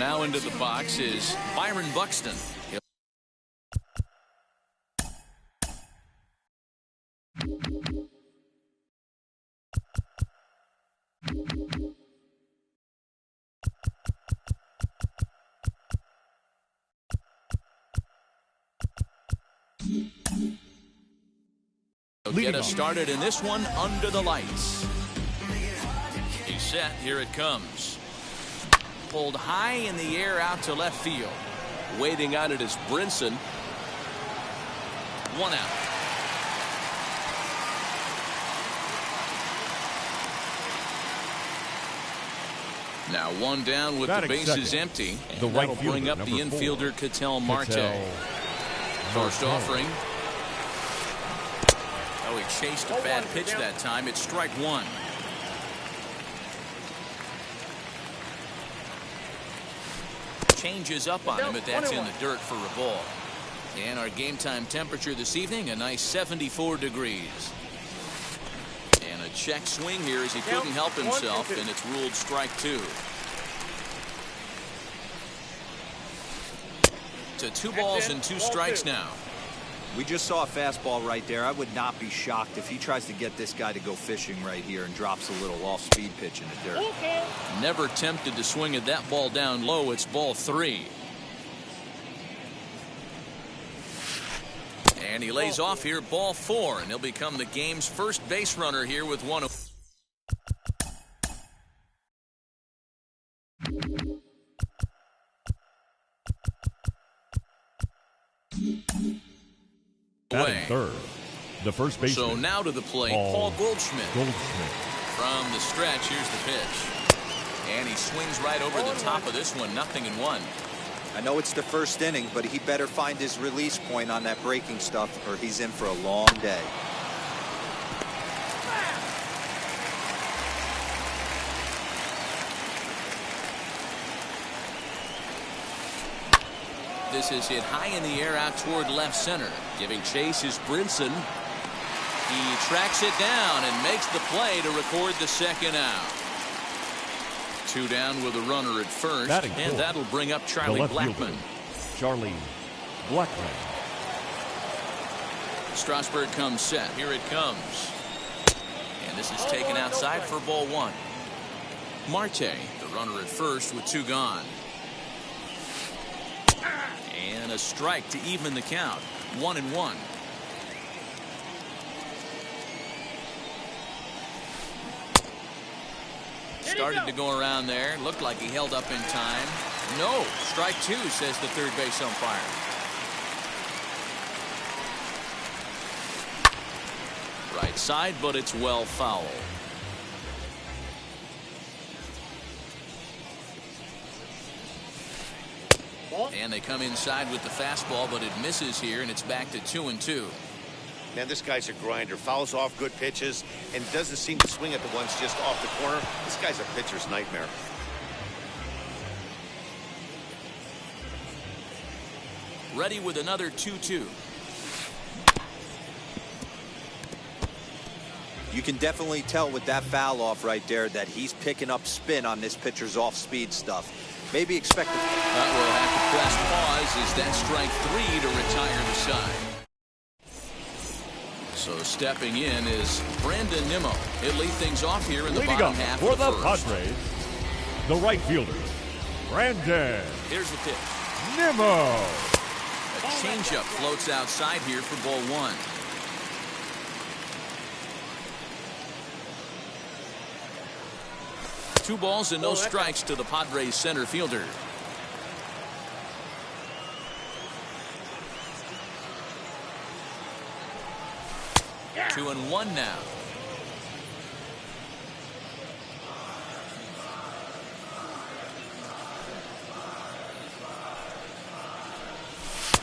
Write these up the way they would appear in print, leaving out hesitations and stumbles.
Now into the box is Byron Buxton. Get us started in this one under the lights. He's set. Here it comes. Pulled high in the air out to left field. Waiting on it is Brinson. One out. Now one down with the bases empty. And that'll bring up the infielder Ketel Marte. First offering. Oh, he chased a bad pitch that time. It's strike one. Changes up on him, but that's in the dirt for a ball. And our game time temperature this evening, a nice 74 degrees. And a check swing here as he couldn't help himself, and it's ruled strike two. To 2 balls and 2 strikes now. We just saw a fastball right there. I would not be shocked if he tries to get this guy to go fishing right here and drops a little off-speed pitch in the dirt. Never tempted to swing at that ball down low. It's ball 3. And he lays off here, ball 4, and he'll become the game's first base runner here with one. Batting third, the first baseman. So now to the plate, Paul Goldschmidt. From the stretch, here's the pitch. And he swings right over the top of this one, 0-1. I know it's the first inning, but he better find his release point on that breaking stuff, or he's in for a long day. This is hit high in the air out toward left center. Giving chase is Brinson. He tracks it down and makes the play to record the second out. 2 down with a runner at first, and that'll bring up Charlie Blackmon. Strasburg comes set. Here it comes. And this is taken outside for ball 1. Marte, the runner at first with 2 gone. And a strike to even the count. 1-1. Started to go around there. Looked like he held up in time. No. Strike 2, says the third base umpire. Right side, but it's well foul. And they come inside with the fastball, but it misses here, and it's back to 2-2. Man, this guy's a grinder. Fouls off good pitches and doesn't seem to swing at the ones just off the corner. This guy's a pitcher's nightmare. Ready with another 2-2. You can definitely tell with that foul off right there that he's picking up spin on this pitcher's off-speed stuff. Maybe expect we'll have to press pause as that strike 3 to retire the side. So stepping in is Brandon Nimmo. He'll lead things off here in the bottom half for of the the first. Padres, the right fielder, Brandon. Here's the pitch. Nimmo. A changeup floats outside here for ball 1. Two balls and no strikes to the Padres center fielder. Yeah. 2-1 now.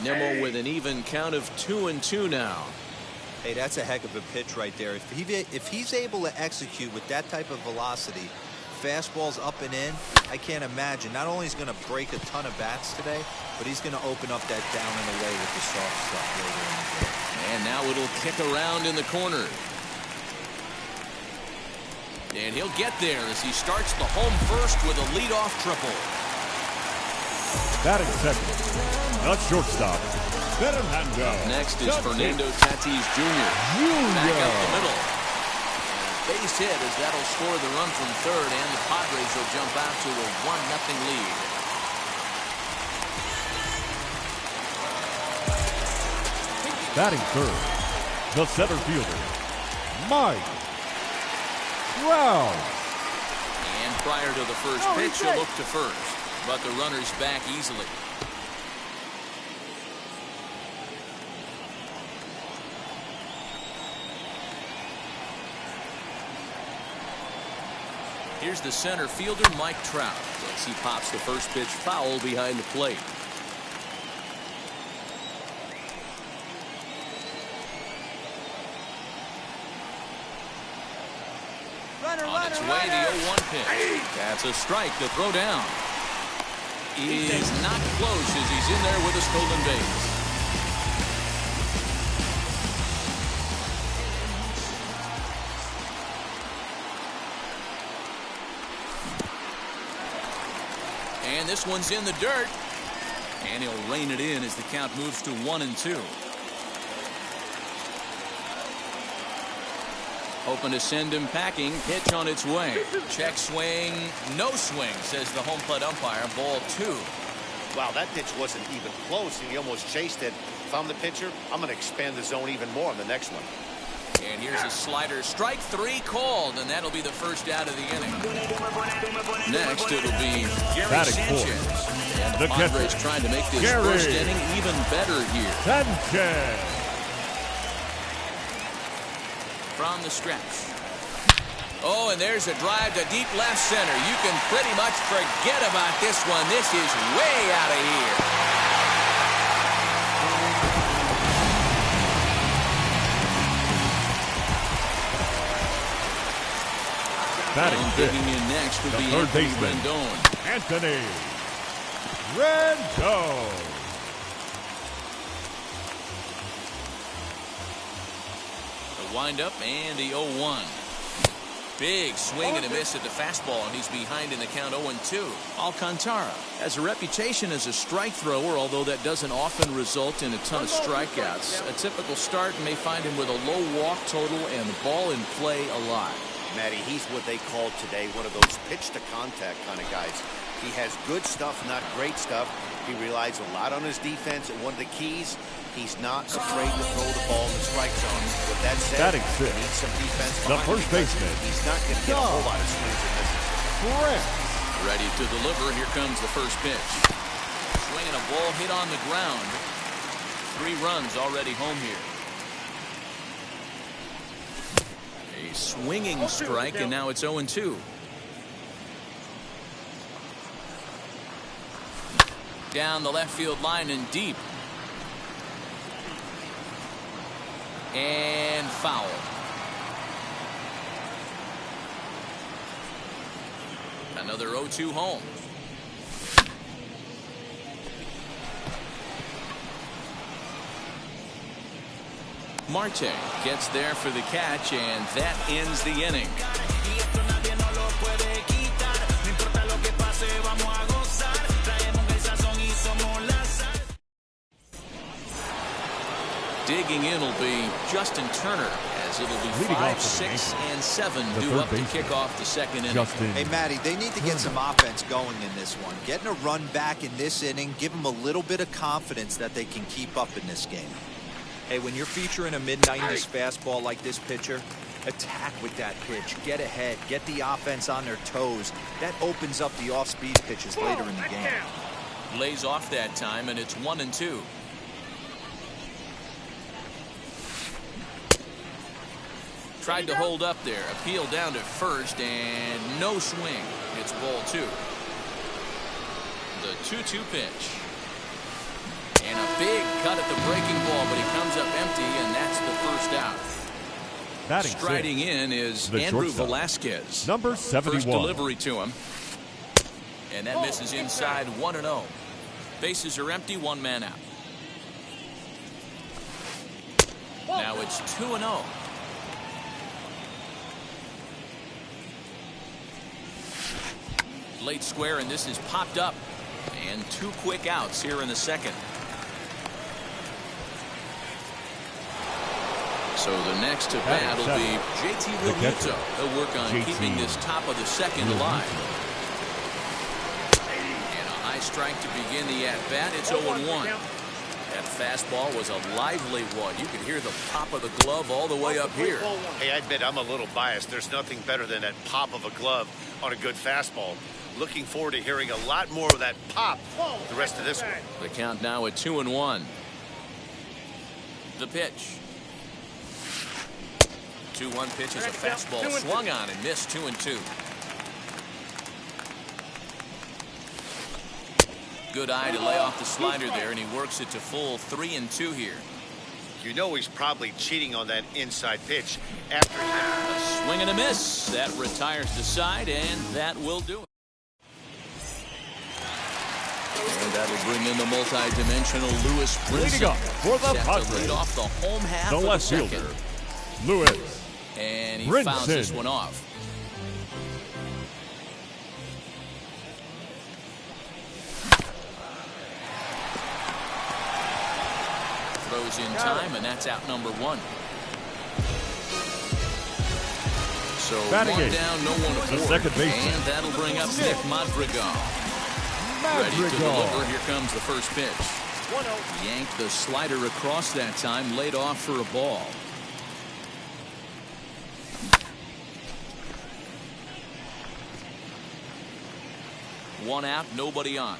Nimmo with an even count of 2-2 now. Hey, that's a heck of a pitch right there. If he's able to execute with that type of velocity, fastballs up and in, I can't imagine. Not only is he going to break a ton of bats today, but he's going to open up that down and away with the soft stuff later in the day. And now it'll kick around in the corner. And he'll get there as he starts the home first with a leadoff triple. Batting second, the shortstop, Fernando. Next is Fernando Tatis Jr. Back up the middle. Base hit as that'll score the run from third, and the Padres will jump out to a 1-0 lead. Batting third, the center fielder, Mike Trout. And prior to the first pitch, he'll look to first, but the runner's back easily. Here's the center fielder, Mike Trout, as he pops the first pitch foul behind the plate. On its way, the 0-1 pitch. That's a strike to throw down. He is not close as he's in there with a stolen base. And this one's in the dirt. And he'll rein it in as the count moves to 1-2. Hoping to send him packing. Pitch on its way. Check swing. No swing, says the home plate umpire. Ball 2. Wow, that pitch wasn't even close, and he almost chased it. If I'm the pitcher, I'm going to expand the zone even more on the next one. And here's a slider. Strike 3 called, and that'll be the first out of the inning. Next, it'll be Gary Sanchez. And the Padres trying to make this first inning even better here. Sanchez. From the stretch. Oh, and there's a drive to deep left center. You can pretty much forget about this one. This is way out of here. Batting digging in next will be third Anthony baseman, Rendon. Anthony Rendon. Wind up and the 0-1. Big swing and a miss at the fastball, and he's behind in the count 0-2. Alcantara has a reputation as a strike thrower, although that doesn't often result in a ton of strikeouts. A typical start may find him with a low walk total and the ball in play a lot. Matty, he's what they call today one of those pitch to contact kind of guys. He has good stuff, not great stuff. He relies a lot on his defense, and one of the keys, he's not afraid to throw the ball in the strike zone. With that said, he needs some defense. The first baseman, he's not going to get a whole lot of swings in this. Ready to deliver. Here comes the first pitch. Swinging a ball hit on the ground. 3 runs already home here. A swinging strike, and now it's 0-2. Down the left field line and deep. And foul. Another 0-2 home. Marte gets there for the catch, and that ends the inning. Digging in will be Justin Turner, as it'll be 5, 6, and 7 due up to kick off the second inning. Hey, Matty, they need to get some offense going in this one. Getting a run back in this inning, give them a little bit of confidence that they can keep up in this game. Hey, when you're featuring a mid-90s fastball like this pitcher, attack with that pitch. Get ahead. Get the offense on their toes. That opens up the off-speed pitches later in the game. Lays off that time, and it's 1-2. Tried to hold up there. Appeal down to first, and no swing. It's ball 2. The 2-2 pitch. And a big cut at the breaking ball, but he comes up empty, and that's the first out. Batting Striding in is Andrew Velasquez. Number 71. First delivery to him. And that misses inside 1-0. Bases are empty, 1 man out. Now it's 2-0. Late square, and this is popped up. And 2 quick outs here in the second. So the next to bat will be JT Realmuto. He'll work on keeping this top of the second alive. And a high strike to begin the at-bat. It's 0-1. That fastball was a lively one. You could hear the pop of the glove all the way up here. Hey, I admit I'm a little biased. There's nothing better than that pop of a glove on a good fastball. Looking forward to hearing a lot more of that pop the rest of this one. The count now at 2-1. The pitch. 2-1 pitch is a fastball swung on and missed. 2-2. Good eye to lay off the slider there, and he works it to full 3-2 here. You know he's probably cheating on that inside pitch after A swing and a miss. That retires the side, and that will do it. And that'll bring in the multi-dimensional Lewis Brinson. Leading up for the Padres, lead off the home half the of left the fielder, second. Lewis And he Brinson fouls this one off. Throws in time, and that's out number 1. So Batting 1 eight. down, no one The aboard. second baseman. And that'll bring up Nick Madrigal. Ready to deliver. Here comes the first pitch. Yanked the slider across that time, laid off for a ball. One out, nobody on.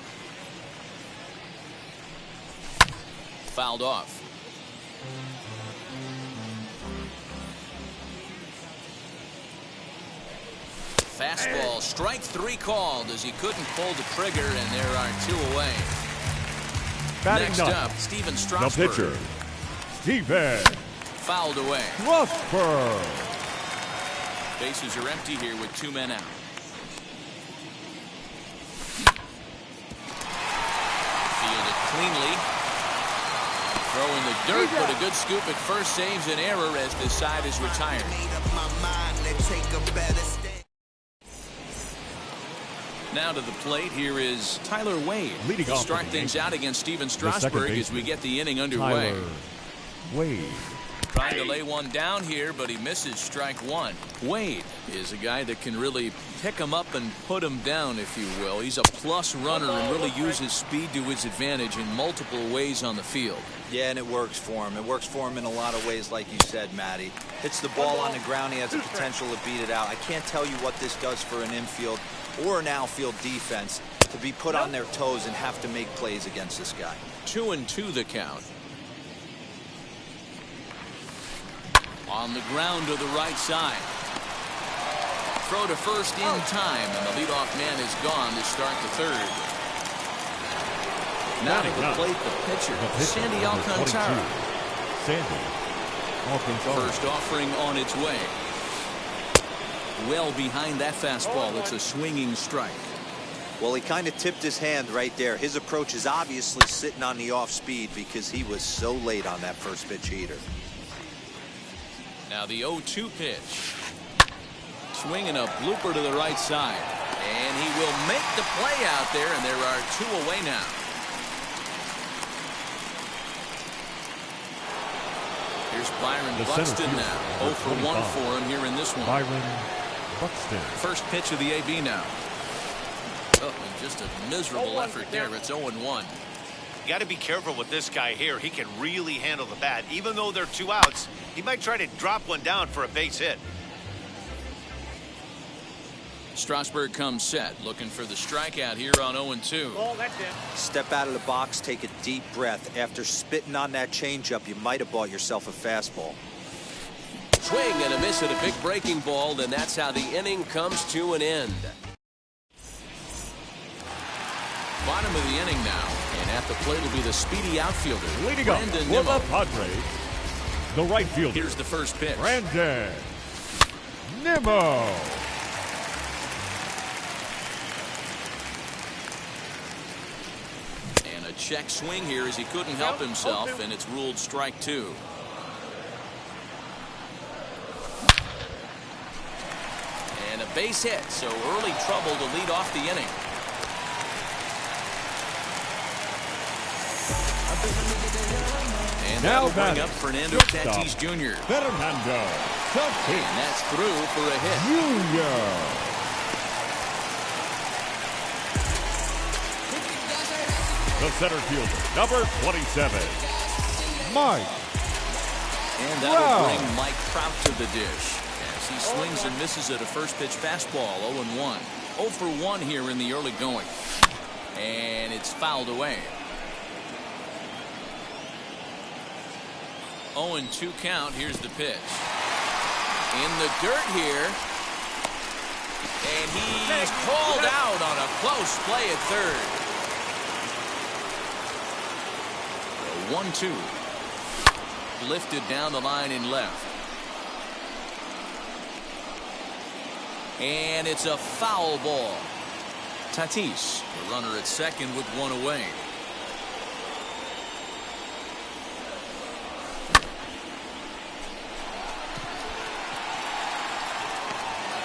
Fouled off. Fastball, strike 3 called as he couldn't pull the trigger, and there are 2 away. batting Next ninth, up, Steven the Strasburg. pitcher, Steven Fouled away. Strasburg. Bases are empty here with 2 men out. Fielded cleanly. Throwing the dirt, but a good scoop at first saves an error as this side is retired. Now to the plate, here is Tyler Wade. Leading He'll off start for the things out against Steven second Strasburg as baseman, we get the inning underway. Tyler Wade. Trying to lay one down here, but he misses strike 1. Wade is a guy that can really pick him up and put him down, if you will. He's a plus runner and really uses speed to his advantage in multiple ways on the field. Yeah, and it works for him. It works for him in a lot of ways, like you said, Matty. Hits the ball on the ground. He has the potential to beat it out. I can't tell you what this does for an infield or an outfield defense to be put on their toes and have to make plays against this guy. 2-2 the count. On the ground to the right side. Throw to first in time, and the leadoff man is gone to start the third. Now to the plate, the pitcher, Sandy number Alcantara. 22, Sandy Alcantara. First offering on its way. Well behind that fastball. It's a swinging strike. Well, he kind of tipped his hand right there. His approach is obviously sitting on the off speed because he was so late on that first pitch heater. Now the 0-2 pitch. Swinging a blooper to the right side. And he will make the play out there, and there are 2 away now. Here's Byron The Buxton center now. fielder, 0 for 1 25. for him here in this one. Byron Buxton. First pitch of the AB now. Oh, and just a miserable effort there. It's 0-1. You got to be careful with this guy here. He can really handle the bat. Even though they're 2 outs, he might try to drop one down for a base hit. Strasburg comes set, looking for the strikeout here on 0-2. Step out of the box, take a deep breath. After spitting on that changeup, you might have bought yourself a fastball. Swing and a miss at a big breaking ball, and that's how the inning comes to an end. Bottom of the inning now, and at the plate will be the speedy outfielder, Leading up Brandon for Nimmo. the Padres, the right fielder, Here's the first pitch. Brandon Nimmo. And a check swing here as he couldn't help himself, and it's ruled strike 2. And a base hit, so early trouble to lead off the inning. And Now that'll bring batting, up Fernando shortstop, Tatis Jr. Fernando Tatis And that's through for a hit. Jr. The center fielder, number 27, Mike. And that'll Wow. bring Mike Trout to the dish as he swings and misses at a first pitch fastball. 0-1. 0 for 1 here in the early going. And it's fouled away. 0-2 count. Here's the pitch. In the dirt here. And he's called out on a close play at third. 1-2. Lifted down the line in left. And it's a foul ball. Tatis, the runner at second with one away.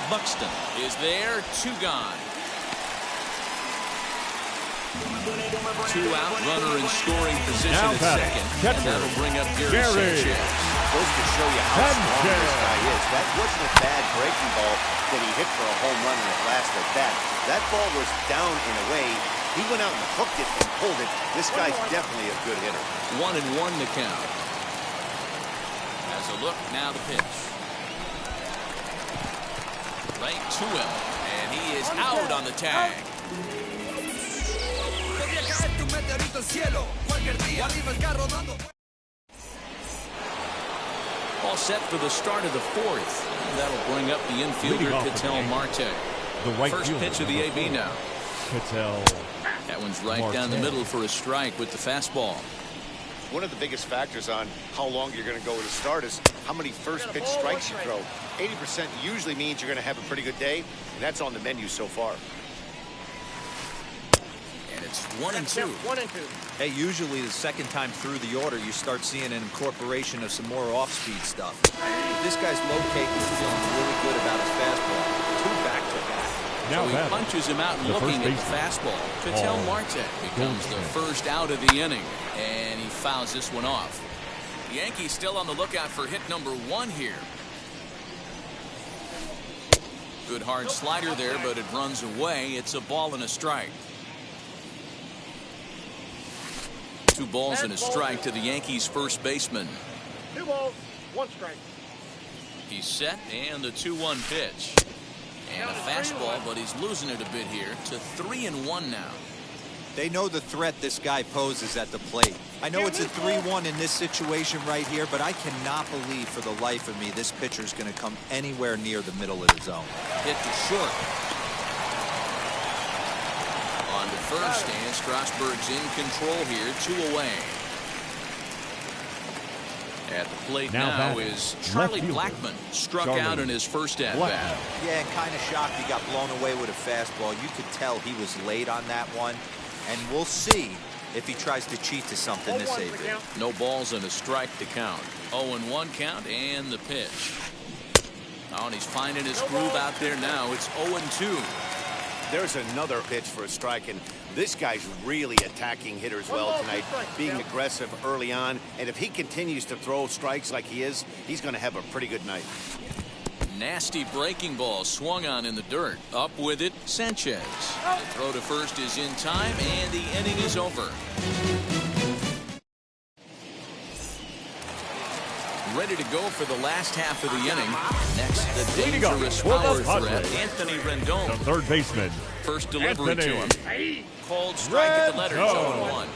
Buxton is there, 2 gone. 2 out, runner in scoring position Now at batting, second. catcher, And that'll bring up Gary Gary. Sanchez. Goes to show you how strong this guy is. That wasn't a bad breaking ball that he hit for a home run in the last at bat. That ball was down in a way. He went out and hooked it and pulled it. This guy's definitely a good hitter. 1-1 the count. As a look, now the pitch. Right to him. And he is out on the tag. All set for the start of the 4th. And that'll bring up the infielder, Ketel Marte. The right First fielder, pitch of the number AB 4, now. Ketel That one's right Marte. down the middle for a strike with the fastball. One of the biggest factors on how long you're going to go with a start is how many first pitch strikes you throw. 80% usually means you're going to have a pretty good day, and that's on the menu so far. And it's 1-2. 1-2. Hey, usually the second time through the order, you start seeing an incorporation of some more off-speed stuff. But this guy's locating and feeling really good about his fastball. 2 back-to-back. Now So he batting, punches him out and the looking first at the fastball. Ketel Marte becomes the first out of the inning. And he fouls this one off. The Yankees still on the lookout for hit number 1 here. Good hard slider there, but it runs away. It's a ball and a strike. 2 balls and a strike to the Yankees' first baseman. 2 balls, 1 strike. He's set, and the 2-1 pitch. And a fastball, but he's losing it a bit here to 3-1 now. They know the threat this guy poses at the plate. I know it's a 3-1 in this situation right here, but I cannot believe for the life of me this pitcher's going to come anywhere near the middle of the zone. Hit to short. On to first, and Strasburg's in control here, 2 away. At the plate now is Charlie Blackmon. Struck out in his first at-bat. Yeah, and kind of shocked he got blown away with a fastball. You could tell he was late on that one. And we'll see if he tries to cheat to something this AB. No balls and a strike to count. 0-1 count and the pitch. Oh, and he's finding his groove out there now. It's 0-2. There's another pitch for a strike, and this guy's really attacking hitters well tonight, being aggressive early on. And if he continues to throw strikes like he is, he's going to have a pretty good night. Nasty breaking ball swung on in the dirt. Up with it, Sanchez. The throw to first is in time, and the inning is over. Ready to go for the last half of the inning. Next, the dangerous power threat, Anthony Rendon. The third baseman. First delivery to him. Called strike at the letters, 0-1.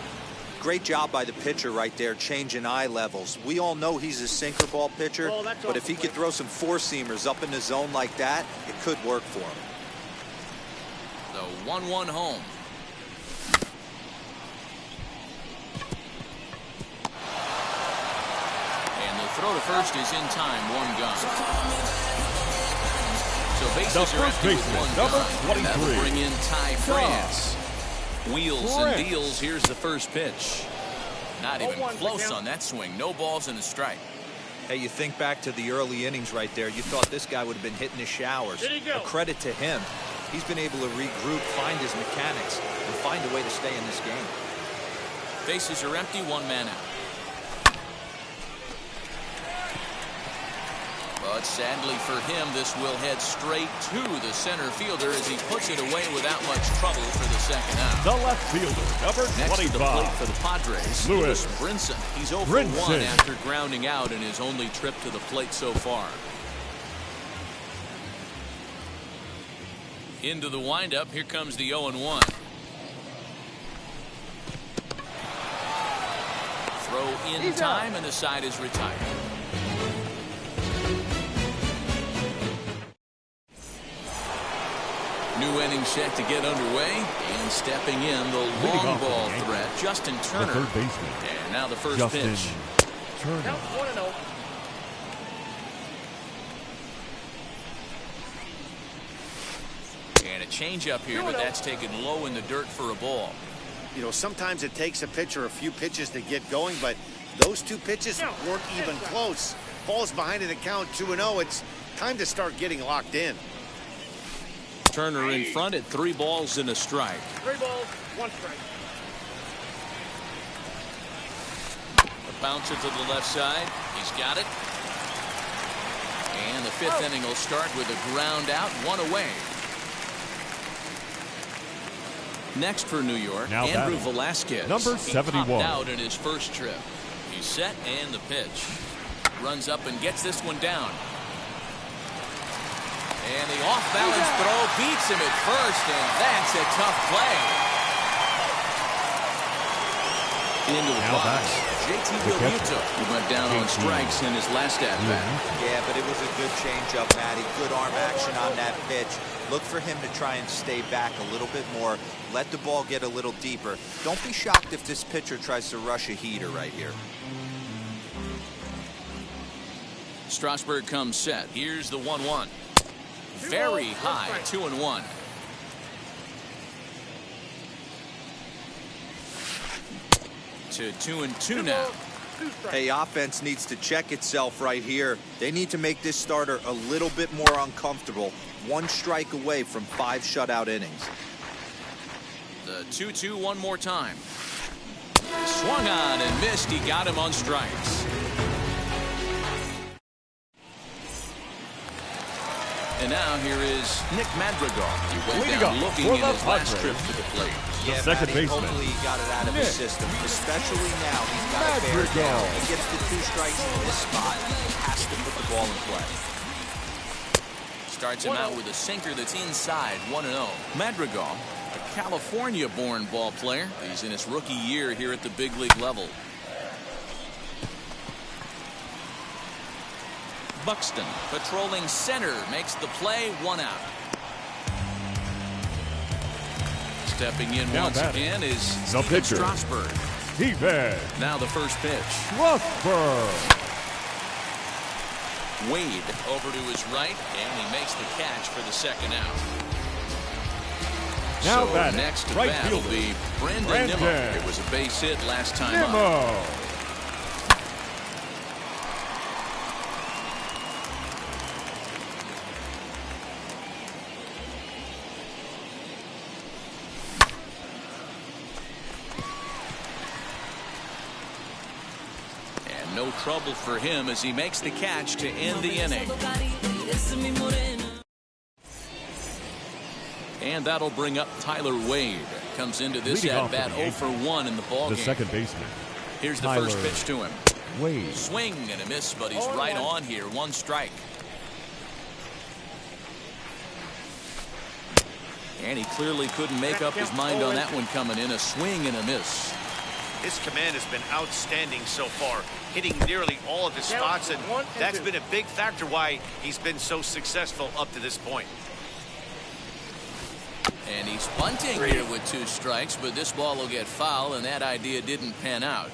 Great job by the pitcher right there, changing eye levels. We all know he's a sinker ball pitcher, but if he could throw some four-seamers up in the zone like that, it could work for him. The 1-1 home. And the throw to first is in time, 1 gone. So bases are empty with 1 gone. And that'll bring in Ty France. Wheels and deals. Here's the first pitch. Not even close on that swing. No balls and a strike. Hey, you think back to the early innings right there. You thought this guy would have been hitting his showers. A credit to him. He's been able to regroup, find his mechanics, and find a way to stay in this game. Bases are empty, 1 man out. But sadly for him, this will head straight to the center fielder as he puts it away without much trouble for the second out. The left fielder, number Next 25. to the plate for the Padres, Lewis Brinson. He's 0 for 1 after grounding out in his only trip to the plate so far. Into the windup, here comes the 0-1. Throw in time, and the side is retired. New inning set to get underway, and stepping in the long ball threat, Justin Turner. The third baseman. And now the first Justin pitch. Turner. Count 1-0. And a changeup here, but that's taken low in the dirt for a ball. You know, sometimes it takes a pitcher a few pitches to get going, but those two pitches weren't even close. Ball's behind in the count 2-0. It's time to start getting locked in. Turner in front at 3 balls and a strike. 3 balls, 1 strike. A bouncer to the left side. He's got it. And the 5th inning will start with a ground out, 1 away. Next for New York, now Andrew Velasquez. Number 71. He popped out in his first trip. He's set, and the pitch. Runs up and gets this one down. And the off-balance throw beats him at first, and that's a tough play. Into the box, JT Realmuto. He went down on strikes in his last at-bat. Yeah, but it was a good changeup, Matty. Good arm action on that pitch. Look for him to try and stay back a little bit more. Let the ball get a little deeper. Don't be shocked if this pitcher tries to rush a heater right here. Strasburg comes set. Here's the 1-1. Very high, 2-1. To 2-2 now. Hey, offense needs to check itself right here. They need to make this starter a little bit more uncomfortable. 1 strike away from 5 shutout innings. The 2-2 one more time. Swung on and missed. He got him on strikes. And now here is Nick Madrigal. He went down looking in his last trip to the plate. Yeah, second Matty, baseman. hopefully he got it out of his system, especially now. He's got to bear down. He gets the 2 strikes in this spot. He has to put the ball in play. Starts him out with a sinker that's inside, 1-0. Madrigal, a California-born ball player. He's in his rookie year here at the big league level. Buxton patrolling center makes the play, 1 out. Stepping in once again is the pitcher, Strasburg. Now the first pitch. Strasburg. Wade over to his right, and he makes the catch for the second out. Now so next to bat will be Brandon Nimmo. It was a base hit last time up. No trouble for him as he makes the catch to end the inning. And that'll bring up Tyler Wade. Comes into this at-bat 0 for 1 in the ballgame. The second baseman. Here's the first pitch to him. Wade. Swing and a miss, but he's right on here. 1 strike. And he clearly couldn't make up his mind on that one coming in. A swing and a miss. His command has been outstanding so far, hitting nearly all of his spots, and that's been a big factor why he's been so successful up to this point. And he's bunting here with 2 strikes, but this ball will get foul, and that idea didn't pan out.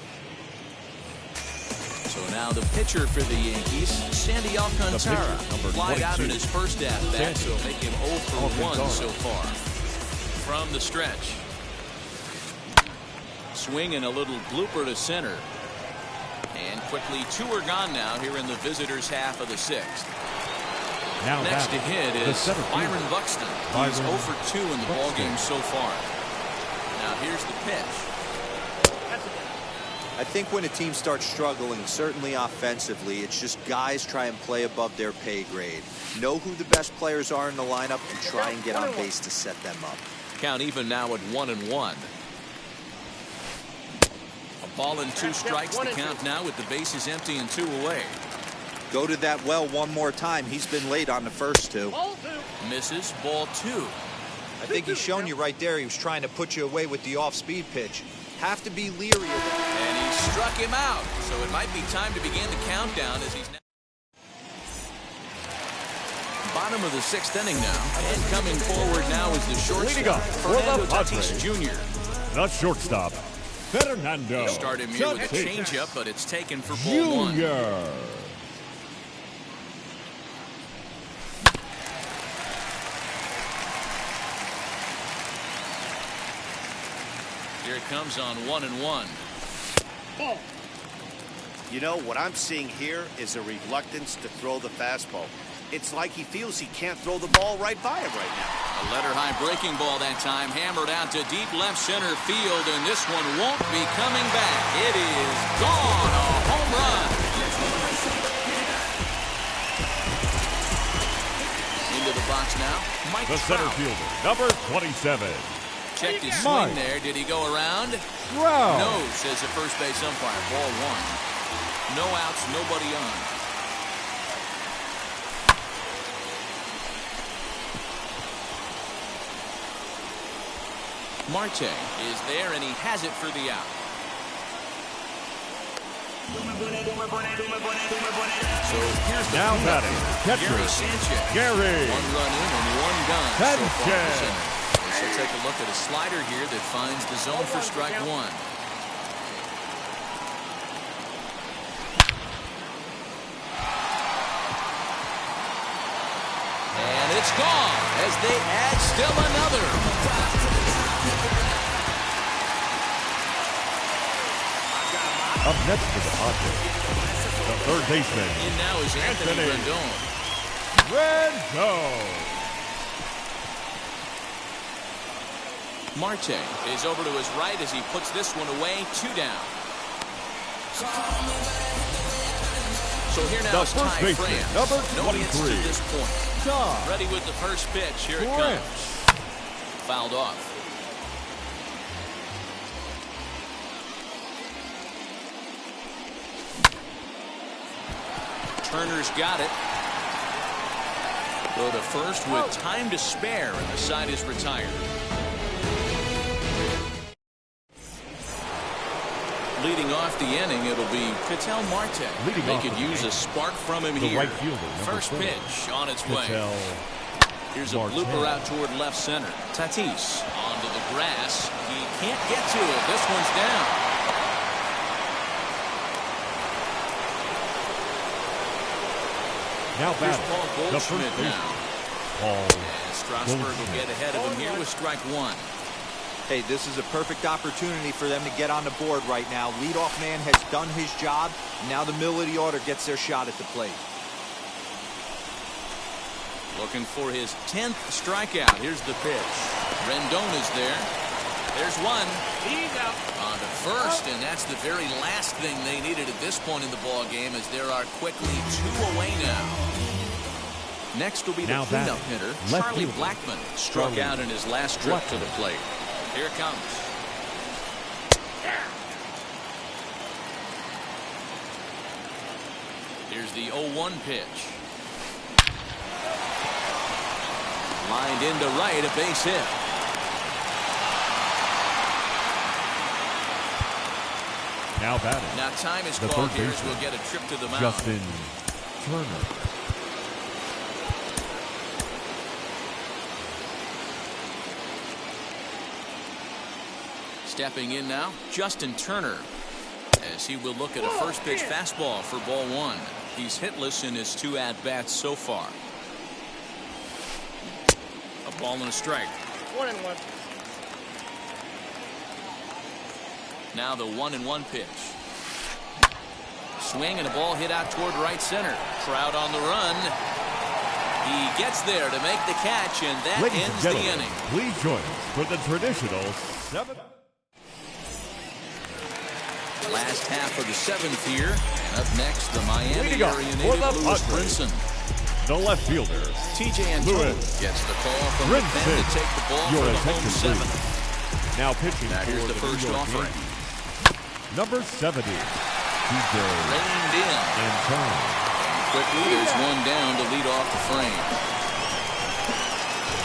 So now the pitcher for the Yankees, Sandy Alcantara, flied out in his first at-bat, so make him 0 for 1 so far. From the stretch. Swing and a little blooper to center. And quickly 2 are gone now here in the visitors' half of the 6th. Now next to hit is Byron Buxton. He's 0 for 2 in the ballgame so far. Now here's the pitch. I I think when a team starts struggling, certainly offensively, it's just guys try and play above their pay grade. Know who the best players are in the lineup and try and get on base to set them up. Count even now at 1-1. A ball and 2 strikes the count now with the bases empty and 2 away. Go to that well one more time. He's been late on the first 2. Misses, ball 2. I think he's shown you right there. He was trying to put you away with the off-speed pitch. Have to be leery of it. And he struck him out. So it might be time to begin the countdown as he's now. Bottom of the 6th inning now. And coming forward now is the shortstop, Fernando Tatis Jr. The shortstop, Fernando. Start him here with a changeup, but it's taken for ball 1. Here it comes on 1-1. You know, what I'm seeing here is a reluctance to throw the fastball. It's like he feels he can't throw the ball right by him right now. A letter-high breaking ball that time, hammered out to deep left center field, and this one won't be coming back. It is gone, a home run. Into the box now, Mike The center fielder, number 27. Checked his swing there. Did he go around? Wow. No, says the first base umpire. Ball 1. No outs, nobody on. Marte is there, and he has it for the out. So here's the Now batting, catcher, Gary Sanchez. Gary 1 run in and 1 gone. Sanchez. So take a look at a slider here that finds the zone for strike 1. And it's gone as they add still another. Up next to the Padres, the third baseman, In now is Anthony Rendon. Rendon. Marte is over to his right as he puts this one away. 2 down. So here now The is first Ty baseman, France. number No hits to 23. this point. Ty Ready with the first pitch. Here it France. comes. Fouled off. Turner's got it. Go to first with time to spare, and the side is retired. Leading off the inning, it'll be Ketel Marte. Leading They off could the use inning, a spark from him the here. right fielder, number First 4. pitch on its way. Ketel Here's a Marte. blooper out toward left center. Tatis onto the grass. He can't get to it. This one's down. Now Here's batting, Paul the first Goldschmidt baseman, now. Paul And Strasburg will get ahead of him here with strike 1. Hey, this is a perfect opportunity for them to get on the board right now. Leadoff man has done his job. Now the middle of the order gets their shot at the plate. Looking for his 10th strikeout. Here's the pitch. Rendon is there. There's one. He's out. On to first, and that's the very last thing they needed at this point in the ball game, as there are quickly 2 away now. Next will be the Now cleanup batting, hitter, left Charlie fielder. Blackmon. Struck out in his last trip to the plate. Here it comes. Here's the 0-1 pitch. Lined into right, a base hit. now batting, Now time is the called third here as baseman, we'll get a trip to the mound. Justin Turner. Stepping in now, Justin Turner, as he will look at a first pitch fastball for ball 1. He's hitless in his 2 at-bats so far. A ball and a strike. 1-1. Now the 1-1 pitch. Swing and a ball hit out toward right center. Trout on the run. He gets there to make the catch, and that Ladies ends and the gentlemen, inning. please join us for the traditional 7. Last half of the 7th here. And up next, the Miami Leading off area for native the Lewis Padres, Brinson. the left fielder, TJ Antone gets the call from the pen to take the ball for the home 7th. Now pitching Now here's for the first New York offering. Yankees, number 70, TJ Reined in. Antone. Quickly, there's one down to lead off the frame.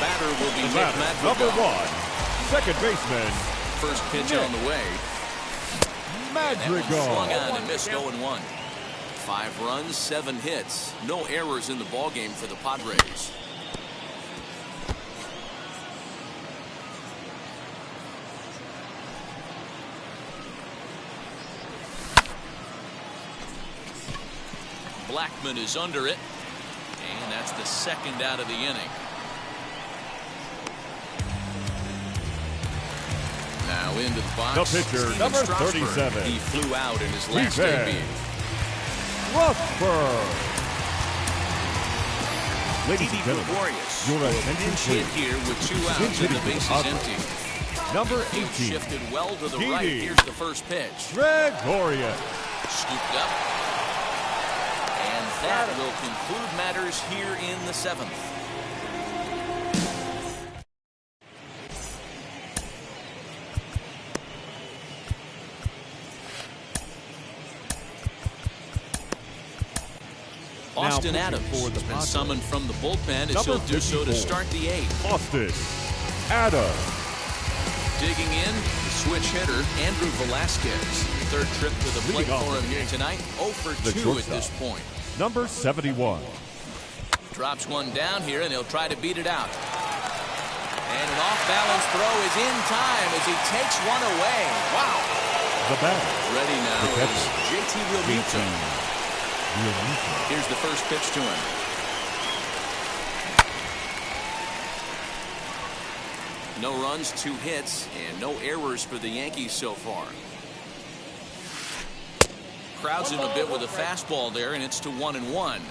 Batter will be Nick Number Madrigal. 1, second baseman, First pitch on the way. Madrigal. Swung on and missed 0-1. 5 runs, 7 hits. No errors in the ballgame for the Padres. Blackman is under it. And that's the 2nd out of the inning. Now into the box. The pitcher, Steven number Strasburg. 37. He flew out in his last Defense. debut. Rosberg. Ladies and Didi gentlemen, Gregorius. your A attention pinch hit please. here with 2 outs Pinch and the hitting bases for the empty. Number Field 18, shifted well to the Didi. right. Here's the first pitch. Gregorius. Scooped up. And that will conclude matters here in the 7th. Austin pitching Adams for the has been Padres, summoned from the bullpen as number he'll do so to 54. start the 8th. Austin Adams. Digging in, the switch hitter, Andrew Velasquez. 3rd trip to the plate Leading off for him the here game, tonight. 0 for the 2 at shortstop, this point. Number 71. Drops one down here, and he'll try to beat it out. And an off-balance throw is in time as he takes one away. Wow. The batter, Ready now the is catcher, JT Realmuto. Realmuto. Here's the first pitch to him. No runs, 2 hits, and no errors for the Yankees so far. Crowds him a bit with a fastball there, and it's to 1-1.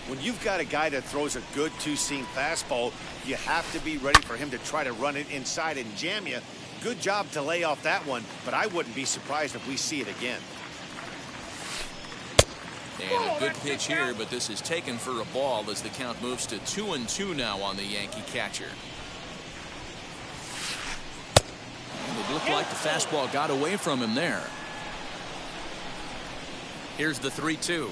When you've got a guy that throws a good 2-seam fastball, you have to be ready for him to try to run it inside and jam you. Good job to lay off that one, but I wouldn't be surprised if we see it again. And a good pitch here, but this is taken for a ball as the count moves to 2-2 now on the Yankee catcher. And it looked like the fastball got away from him there. Here's the 3-2.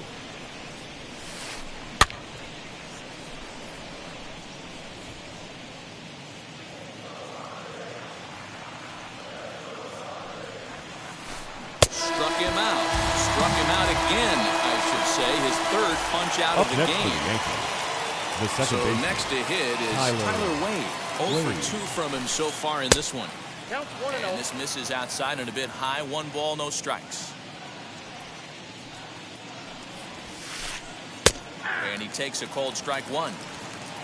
Struck him out. Struck him out again, I should say. His 3rd punch out Up of the next game. for the Yankees, the second So baseman, next to hit is Tyler Tyler Wade. 0 for Wade. 2 from him so far in this one. Counts 1-0. And this misses outside and a bit high. 1 ball, no strikes. And he takes a cold strike 1.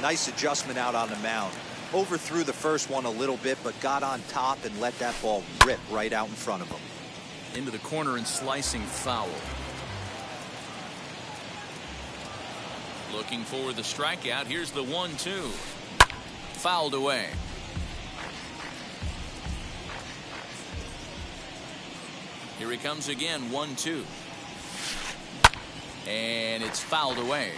Nice adjustment out on the mound. Overthrew the first one a little bit, but got on top and let that ball rip right out in front of him. Into the corner and slicing foul. Looking for the strikeout. Here's the 1-2. Fouled away. Here he comes again. 1-2. And it's fouled away.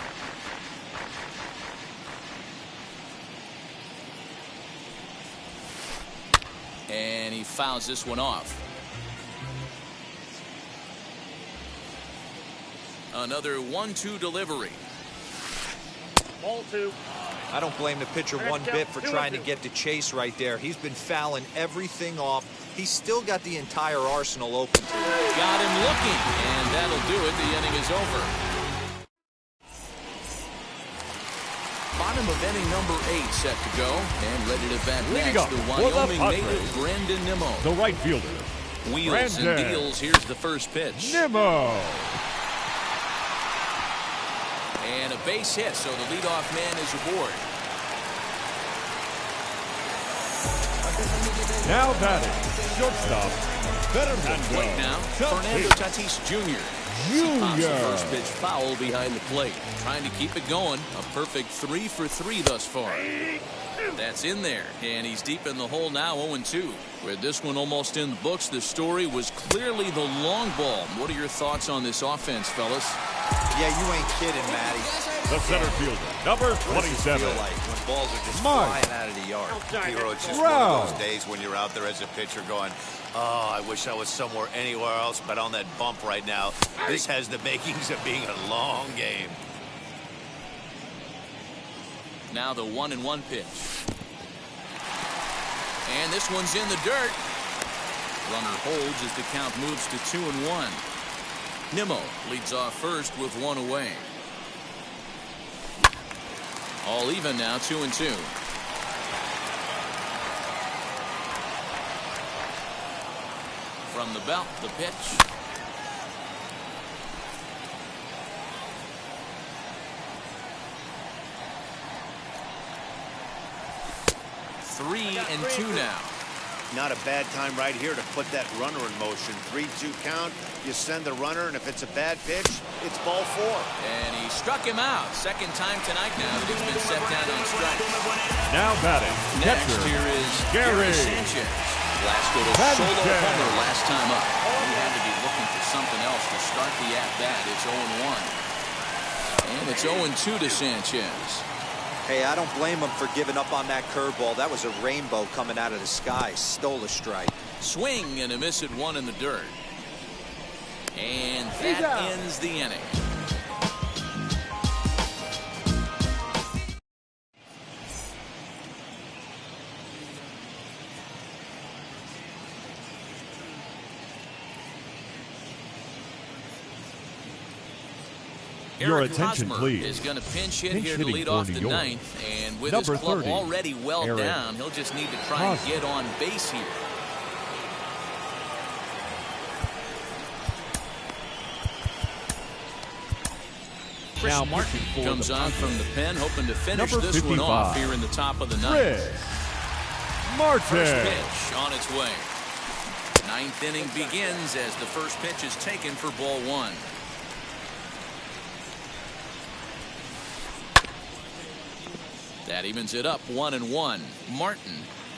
And he fouls this one off. Another 1-2 delivery. Ball 2. I don't blame the pitcher one bit for trying to get the chase right there. He's been fouling everything off. He's still got the entire arsenal open to him. Got him looking, and that'll do it. The inning is over. Bottom of inning number 8 set to go, and ready to bat Leading next, up the for the Wyoming Padres, native Brandon Nimmo. the right fielder, Wheels and Brandon deals. Here's the first pitch. Nimmo. And a base hit, so the leadoff man is aboard. Now batting, shortstop, On plate now, Fernando Tatis Jr. He pops the first pitch foul behind the plate. Trying to keep it going. A perfect 3 for 3 thus far. That's in there, and he's deep in the hole now, 0-2. With this one almost in the books, the story was clearly the long ball. What are your thoughts on this offense, fellas? Yeah, you ain't kidding, Matty. The center fielder, number What does it 27. feel like when balls are just Mike. flying out of the yard? Hero, it's just Wow. one of those days when you're out there as a pitcher going, oh, I wish I was somewhere anywhere else but on that bump right now. This has the makings of being a long game. Now the 1-1 pitch. And this one's in the dirt. Runner holds as the count moves to 2-1. Nimmo leads off first with one away. All even now, 2-2. From the belt, the pitch. Three and two now. Not a bad time right here to put that runner in motion. 3-2 count. You send the runner, and if it's a bad pitch, it's ball 4. And he struck him out. Second time tonight now that he's been set down on strikes. Now batting, Next catcher, here is Gary Sanchez. Glasgow a Sanchez. solo homer last time up. He had to be looking for something else to start the at-bat. It's 0-1. And it's 0-2 to Sanchez. Hey, I don't blame him for giving up on that curveball. That was a rainbow coming out of the sky. Stole a strike. Swing and a miss at one in the dirt. And that ends the inning. Your Eric attention, Hosmer please. is going to pinch hit Pinch here to hitting lead for off New the York. ninth, and with Number his club 30, already well Eric down, he'll just need to try and Hosmer. get on base here. Chris Now Martin pitching for comes the on Padres. from the pen, hoping to finish Number this one off 55, here in the top of the ninth. Chris Martin. First pitch on its way. Ninth inning begins as the first pitch is taken for ball 1. That evens it up 1-1. Martin,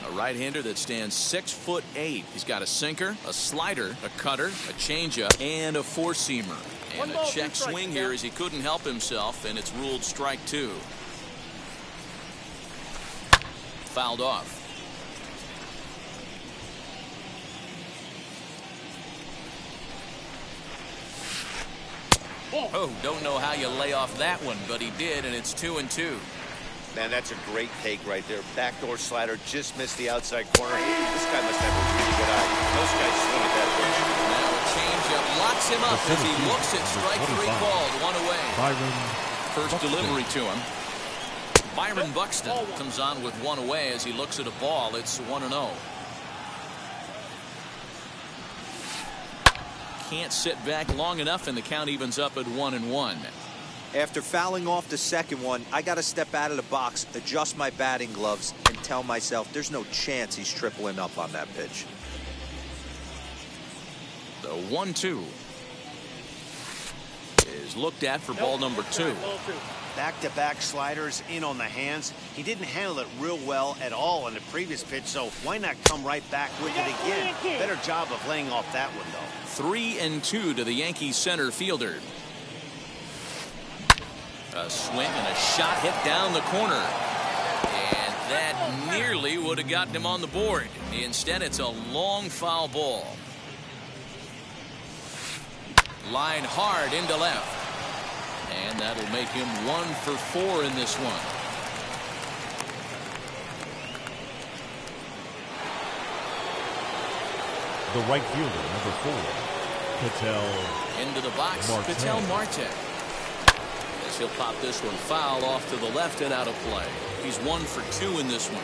a right-hander that stands 6'8". He's got a sinker, a slider, a cutter, a changeup, and a four-seamer. And a check swing here as he couldn't help himself, and it's ruled strike 2. Fouled off. Oh, don't know how you lay off that one, but he did, and it's 2-2. Man, that's a great take right there. Backdoor slider just missed the outside corner. This guy must have a really good eye. Most guys swing at that pitch. Now a changeup locks him up as he looks at strike 3 called. One away. Byron First Buxton. delivery to him. Byron Buxton comes on with one away as he looks at a ball. It's 1-0. Can't sit back long enough, and the count evens up at 1-1. After fouling off the second one, I got to step out of the box, adjust my batting gloves, and tell myself there's no chance he's tripling up on that pitch. The 1-2 is looked at for ball number 2. Back-to-back sliders in on the hands. He didn't handle it real well at all on the previous pitch, so why not come right back with it again? Better job of laying off that one, though. 3-2 to the Yankees center fielder. A swing and a shot hit down the corner. And that nearly would have gotten him on the board. Instead, it's a long foul ball. Line hard into left. And that'll make him 1 for 4 in this one. The right fielder, number 4, Patel. Into the box, Marte. Patel Marte. As he'll pop this one foul off to the left and out of play. He's 1 for 2 in this one.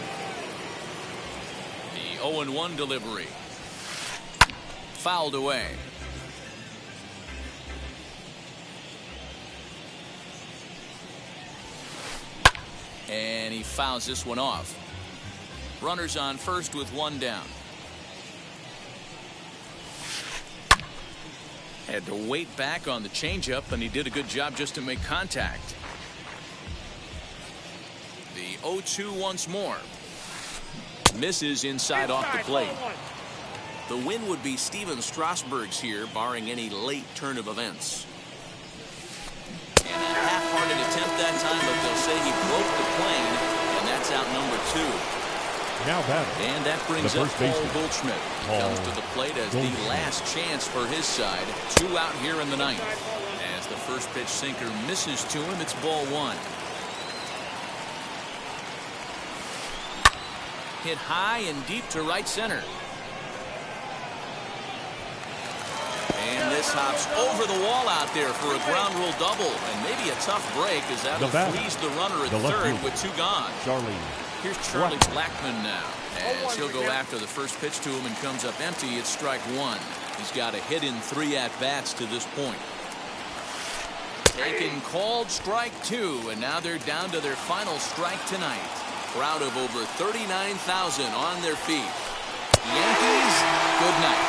The 0-1 delivery. Fouled away. And he fouls this one off. Runners on first with one down. Had to wait back on the changeup, and he did a good job just to make contact. The 0-2 once more. Misses inside off the plate. The win would be Steven Strasburg's here, barring any late turn of events. And a half-hearted attempt that time, but they'll say he broke the plane, and that's out number 2. Now batting. And that brings up Paul Goldschmidt. Comes to the plate as the Goldschmidt. last chance for his side. 2 out here in the ninth. As the first pitch sinker misses to him, it's ball 1. Hit high and deep to right center. And this hops over the wall out there for a ground rule double. And maybe a tough break as that will freeze the runner at third with 2 gone. Here's Charlie Blackmon now. As he'll go after the first pitch to him and comes up empty, it's strike 1. He's got a hit in 3 at-bats to this point. Taken called strike 2, and now they're down to their final strike tonight. Crowd of over 39,000 on their feet. Yankees, good night.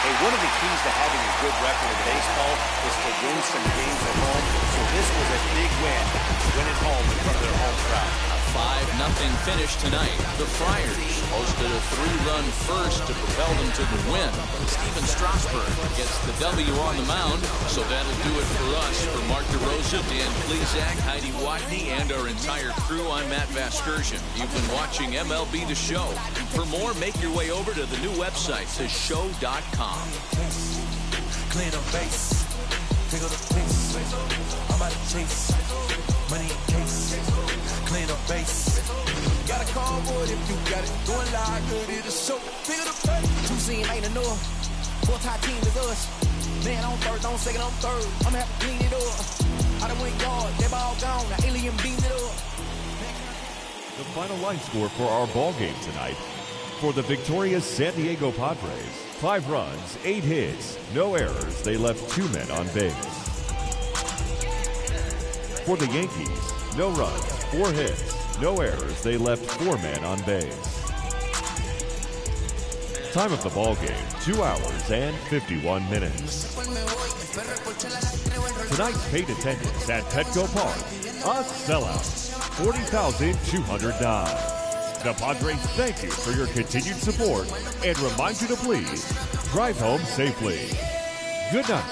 Hey, one of the keys to having a good record in baseball is to win some games at home. So this was a big win at home in front of their home crowd. A 5-0 finish tonight. The Friars posted a 3-run first to propel them to the win. Steven Strasburg gets the W on the mound. So that'll do it for us. For Mark DeRosa, Dan Plesac, Heidi Watney, and our entire crew, I'm Matt Vasgersian. You've been watching MLB The Show. For more, make your way over to the new website, theshow.com. Clean up base, take up the pace. I'm about to chase money in case. Clean up base. Got a call board if you got it. Going live, good in the show. Take up the pace. 2 scene ain't enough. 4-tie team is us. Man on third, on second, on third. I'm gonna have to clean it up. I done went yard, they ball gone. Now alien beamed it up. The final line score for our ball game tonight. For the victorious San Diego Padres, 5 runs, 8 hits, no errors. They left 2 men on base. For the Yankees, no runs, 4 hits, no errors. They left 4 men on base. Time of the ball game, 2 hours and 51 minutes. Tonight's paid attendance at Petco Park, a sellout, 40,209. The Padres thank you for your continued support and remind you to please drive home safely. Good night.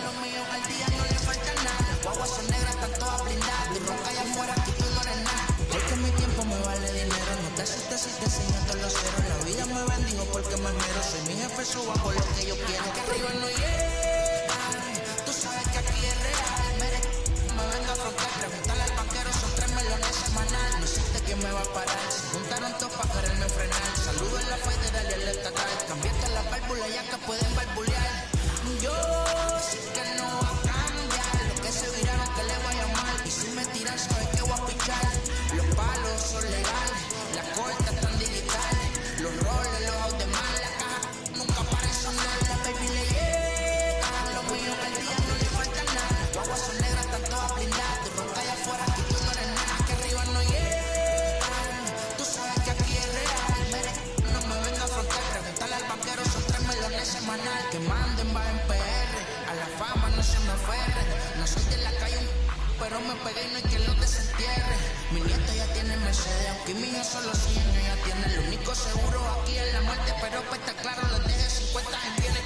Me va a parar, se juntaron todos para quererme frenar. Saludo en la federal y el estatal. Cambiaste la válvula ya que pueden barbulear. Yo sé que no va a cambiar. Lo que se viraron que le voy a llamar. Y si me tiran sabes que voy a pichar. Los palos son legales, las cortas están digitales. Los roles, los out de mal, la caja nunca para sonar. La baby le llega, los míos al día no le falta nada. Las guaguas son negras, están todas blindadas. Tu ronca allá afuera, aquí tú no eres nada, que arriba no llega. Semanal, que manden va en PR, a la fama no se me aferre, no soy de la calle, pero me pegué y no hay quien lo desentierre. Mi nieto ya tiene Mercedes, aunque mi hijo solo 100 años ya tiene. El único seguro aquí es la muerte, pero pues está claro, les deje 50 en bienes.